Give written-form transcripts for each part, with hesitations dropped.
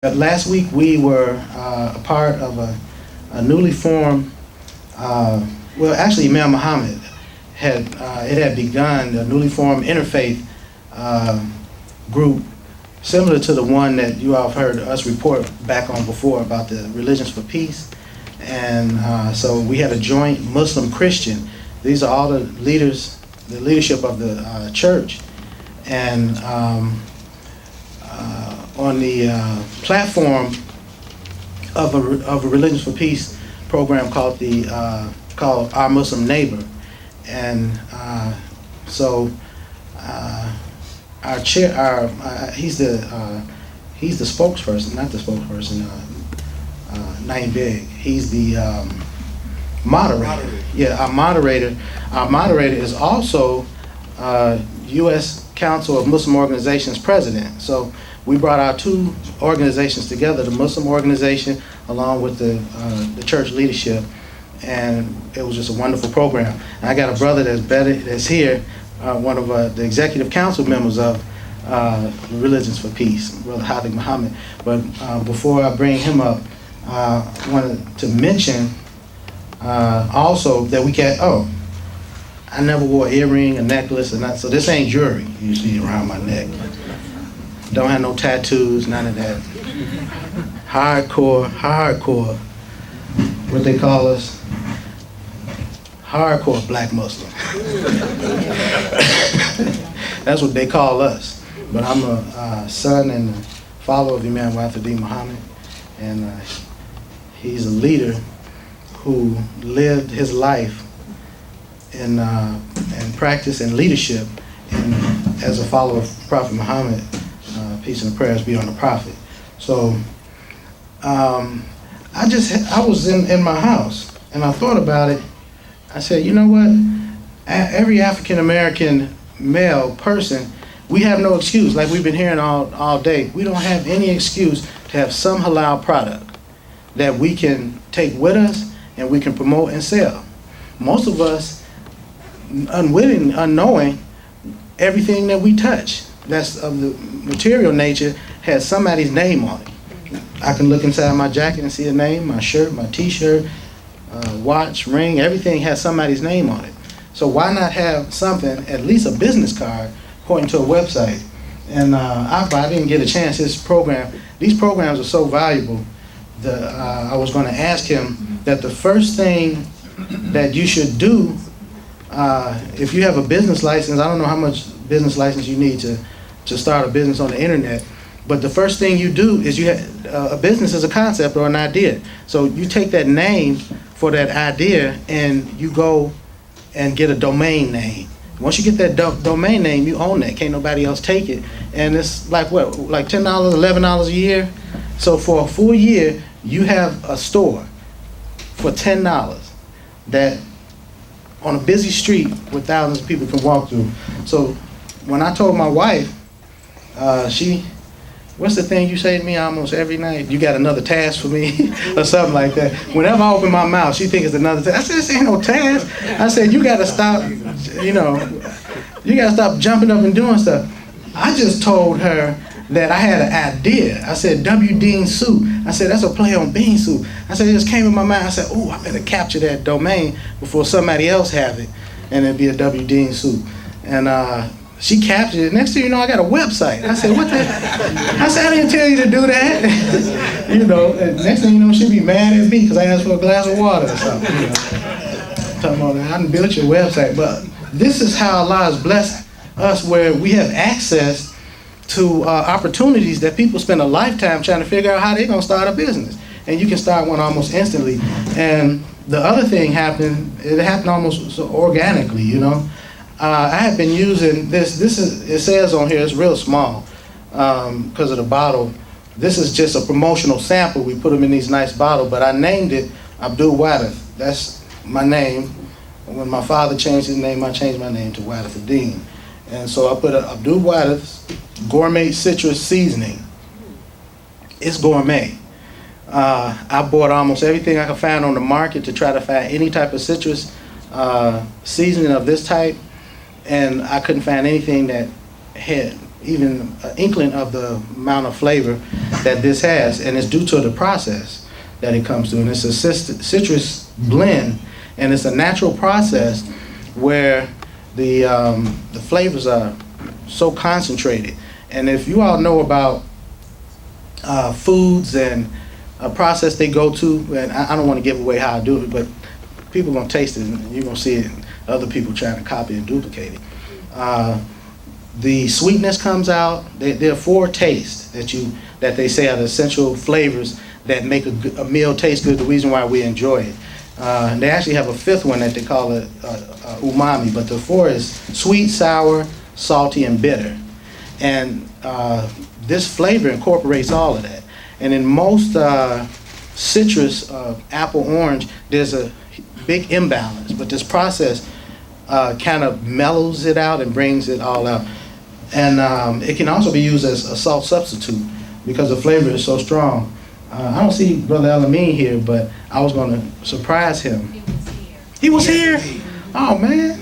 Last week we were a part of a newly formed, actually Imam Mohammed had begun a newly formed interfaith group similar to the one that you all have heard us report back on before about the Religions for Peace. And so we had a joint Muslim-Christian. These are all the leadership of the church. And on the platform of a Religions for Peace program called Our Muslim Neighbor. And so our chair, he's the spokesperson, not the spokesperson, Naim Big. He's the moderator. Yeah, our moderator. Our moderator is also U.S. Council of Muslim Organizations president. So we brought our two organizations together, the Muslim organization along with the church leadership, and it was just a wonderful program. And I got a brother that's here, one of the executive council members of Religions for Peace, Brother Warithu-Deen Mohammed. But before I bring him up, I wanted to mention also that I never wore an earring, a necklace, or not, so this ain't jewelry you see around my neck. Don't have no tattoos, none of that. Hardcore, what they call us, hardcore black Muslim. That's what they call us. But I'm a son and a follower of Imam Warithu-Deen Mohammed, and he's a leader who lived his life in practice and leadership as a follower of Prophet Muhammad. Peace and prayers be on the prophet. So I was in my house and I thought about it. I said, you know what? Every African American male person, we have no excuse. Like we've been hearing all day, we don't have any excuse to have some halal product that we can take with us and we can promote and sell. Most of us, unknowing, everything that we touch that's of the material nature has somebody's name on it. I can look inside my jacket and see a name, my shirt, my t-shirt, watch, ring, everything has somebody's name on it. So why not have something, at least a business card, pointing to a website? And I didn't get a chance. These programs are so valuable that I was going to ask him that the first thing that you should do, if you have a business license, I don't know how much business license you need to start a business on the internet, but the first thing you do is a business is a concept or an idea. So you take that name for that idea and you go and get a domain name. Once you get that domain name, you own that. Can't nobody else take it. And it's like $10, $11 a year. So for a full year, you have a store for $10 that on a busy street where thousands of people can walk through. So when I told my wife, what's the thing you say to me almost every night? You got another task for me or something like that. Whenever I open my mouth, she thinks it's another task. I said, this ain't no task. I said, you got to stop, you got to stop jumping up and doing stuff. I just told her that I had an idea. I said, W. Dean Soup. I said, that's a play on bean soup. I said, it just came in my mind. I said, oh, I better capture that domain before somebody else have it. And it'd be a W. Dean Soup. And she captured it. Next thing you know, I got a website. I said, what the? I said, I didn't tell you to do that. And next thing you know, she'd be mad at me because I asked for a glass of water or something. Talking about, I done built your website. But this is how Allah has blessed us, where we have access to opportunities that people spend a lifetime trying to figure out how they're going to start a business. And you can start one almost instantly. And the other thing it happened almost so organically, I have been using this. It says on here, it's real small because of the bottle. This is just a promotional sample. We put them in these nice bottles, but I named it Abdul Warithu. That's my name. When my father changed his name, I changed my name to Warithu-Deen. And so I put Abdul Warithu Gourmet Citrus Seasoning. It's gourmet. I bought almost everything I could find on the market to try to find any type of citrus seasoning of this type. And I couldn't find anything that had even an inkling of the amount of flavor that this has, and it's due to the process that it comes through. And it's a citrus blend, and it's a natural process where the flavors are so concentrated. And if you all know about foods and a process they go to, and I don't want to give away how I do it, but people are going to taste it, and you're going to see it, and other people trying to copy and duplicate it. The sweetness comes out. There are 4 tastes that they say are the essential flavors that make a meal taste good, the reason why we enjoy it. And they actually have a 5th one that they call it umami, but the 4 is sweet, sour, salty, and bitter. And this flavor incorporates all of that. And in most citrus, apple, orange, there's a big imbalance, but this process kind of mellows it out and brings it all out. And it can also be used as a salt substitute because the flavor is so strong. I don't see Brother Elamine here, but I was going to surprise him. He was here? Oh, man.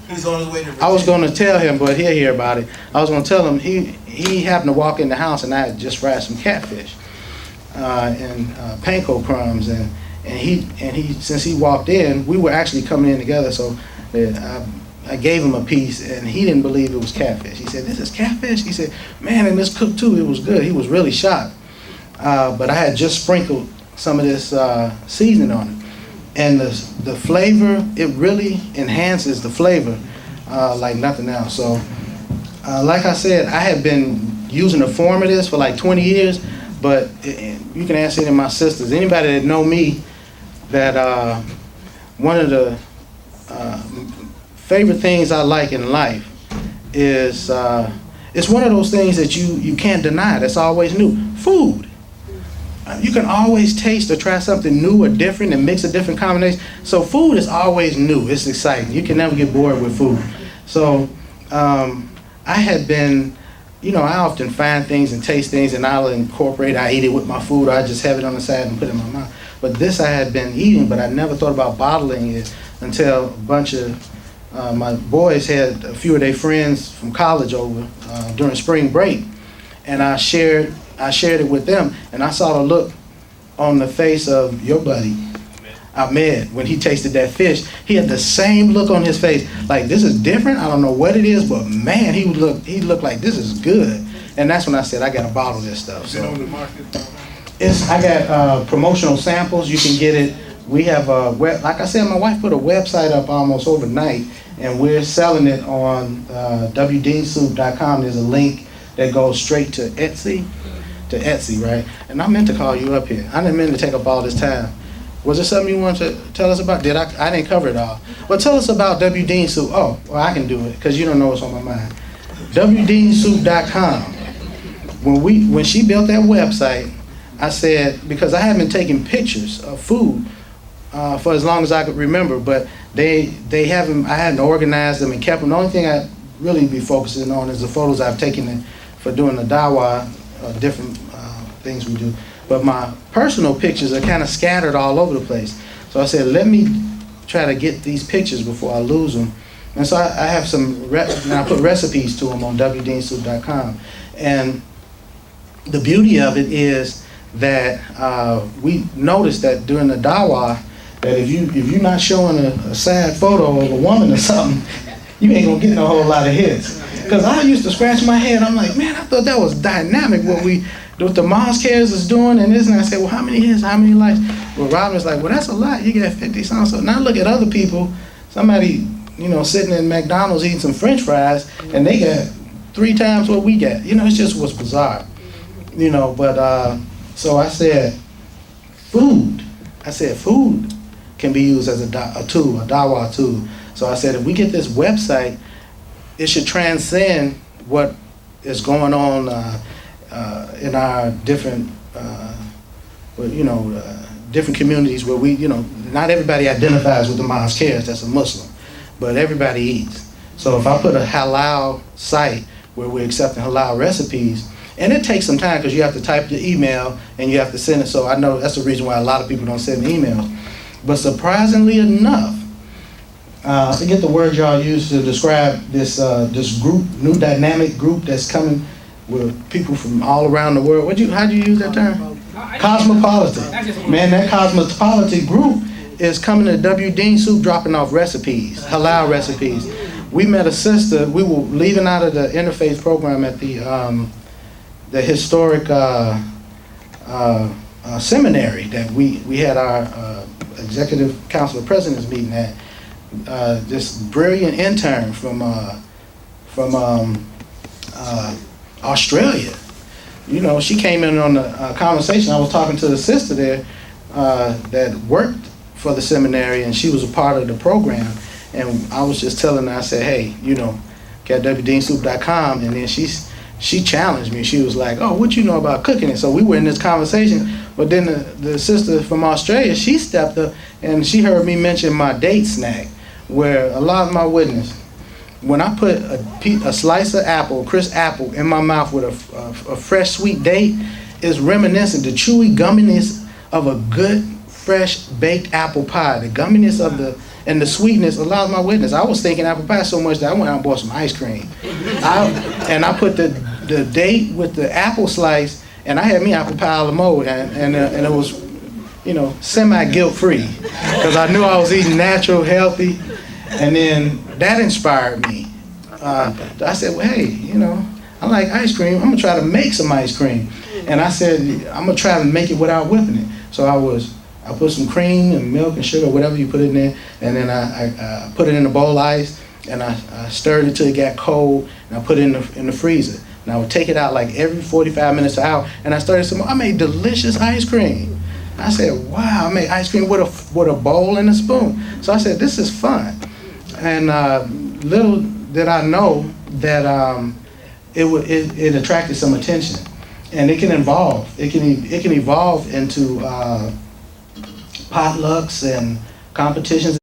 He's on his way to Virginia. I was going to tell him, but he'll hear about it. I was going to tell him he happened to walk in the house, and I had just fried some catfish and panko crumbs, and he since he walked in, we were actually coming in together, so I gave him a piece, and he didn't believe it was catfish. He said, "This is catfish?" He said, "Man, and this cooked too. It was good." He was really shocked. But I had just sprinkled some of this seasoning on it. And the flavor, it really enhances the flavor like nothing else. So, like I said, I had been using a form of this for like 20 years, but you can ask any of my sisters, anybody that know me, that one of the favorite things I like in life is, it's one of those things that you can't deny, that's always new. Food. You can always taste or try something new or different and mix a different combination. So food is always new. It's exciting. You can never get bored with food. So I had been, I often find things and taste things and I'll incorporate, I eat it with my food, or I just have it on the side and put it in my mouth. But this I had been eating, but I never thought about bottling it until a bunch of my boys had a few of their friends from college over during spring break. And I shared it with them, and I saw the look on the face of your buddy, Ahmed, when he tasted that fish. He had the same look on his face, like, this is different, I don't know what it is, but man, he looked like this is good. And that's when I said, I gotta bottle this stuff. So I got promotional samples, you can get it. We have like I said, my wife put a website up almost overnight, and we're selling it on wdeensoup.com. There's a link that goes straight to Etsy, right? And I meant to call you up here. I didn't mean to take up all this time. Was there something you wanted to tell us about? I didn't cover it all. Well, tell us about W. Dean Soup. Oh, well, I can do it because you don't know what's on my mind. wdeensoup.com. When she built that website, I said, because I had been taking pictures of food for as long as I could remember, but I hadn't organized them and kept them. The only thing I really be focusing on is the photos I've taken for doing the dawah, different things we do. But my personal pictures are kind of scattered all over the place. So I said, let me try to get these pictures before I lose them. And so I have and I put recipes to them on wdeensoup.com. And the beauty of it is that we noticed that during the dawah, that if you're not showing a sad photo of a woman or something, you ain't gonna get no whole lot of hits. Because I used to scratch my head, I'm like, man, I thought that was dynamic what the Mosque is doing and this, and I said, well, how many hits, how many likes? Well, Robin's like, well, that's a lot, you got 50 songs. So now look at other people, somebody, sitting in McDonald's eating some French fries, and they got 3 times what we got. It's just what's bizarre. But so I said, food can be used as a tool, a dawah tool. So I said, if we get this website, it should transcend what is going on in our different, different communities where we, not everybody identifies with the Mosque that's a Muslim, but everybody eats. So if I put a halal site where we're accepting halal recipes, and it takes some time because you have to type the email and you have to send it. So I know that's the reason why a lot of people don't send emails. But surprisingly enough, I forget the word y'all use to describe this this group, new dynamic group that's coming with people from all around the world. How do you use that term? Cosmopolitan. Man, that cosmopolitan group is coming to Warithu-Deen soup, dropping off recipes, halal recipes. We met a sister. We were leaving out of the interfaith program at the historic seminary that we had our executive council of presidents meeting at. This brilliant intern from Australia. You know, she came in on the conversation. I was talking to the sister there that worked for the seminary, and she was a part of the program. And I was just telling her, I said, hey, you know, get wdeensoup.com, and then she challenged me. She was like, oh, what you know about cooking? And so we were in this conversation, but then the sister from Australia, she stepped up and she heard me mention my date snack, where a lot of my witness, when I put a slice of apple, crisp apple, in my mouth with a fresh sweet date, it's reminiscent, the chewy gumminess of a good, fresh baked apple pie, the gumminess of and the sweetness. A lot of my witness, I was thinking apple pie so much that I went out and bought some ice cream. I put the date with the apple slice, and I had me apple pie a la mode, and it was, you know, semi-guilt free, because I knew I was eating natural, healthy. And then that inspired me. I said, well, hey, you know, I like ice cream. I'm gonna try to make some ice cream. And I said, I'm gonna try to make it without whipping it. So I put some cream and milk and sugar, whatever you put in there, and then I put it in a bowl of ice, and I stirred it till it got cold, and I put it in the freezer. And I would take it out like every 45 minutes to an hour, and I made delicious ice cream. I said, wow, I made ice cream with a bowl and a spoon. So I said, this is fun. And little did I know that it attracted some attention, and it can evolve. It can evolve into potlucks and competitions.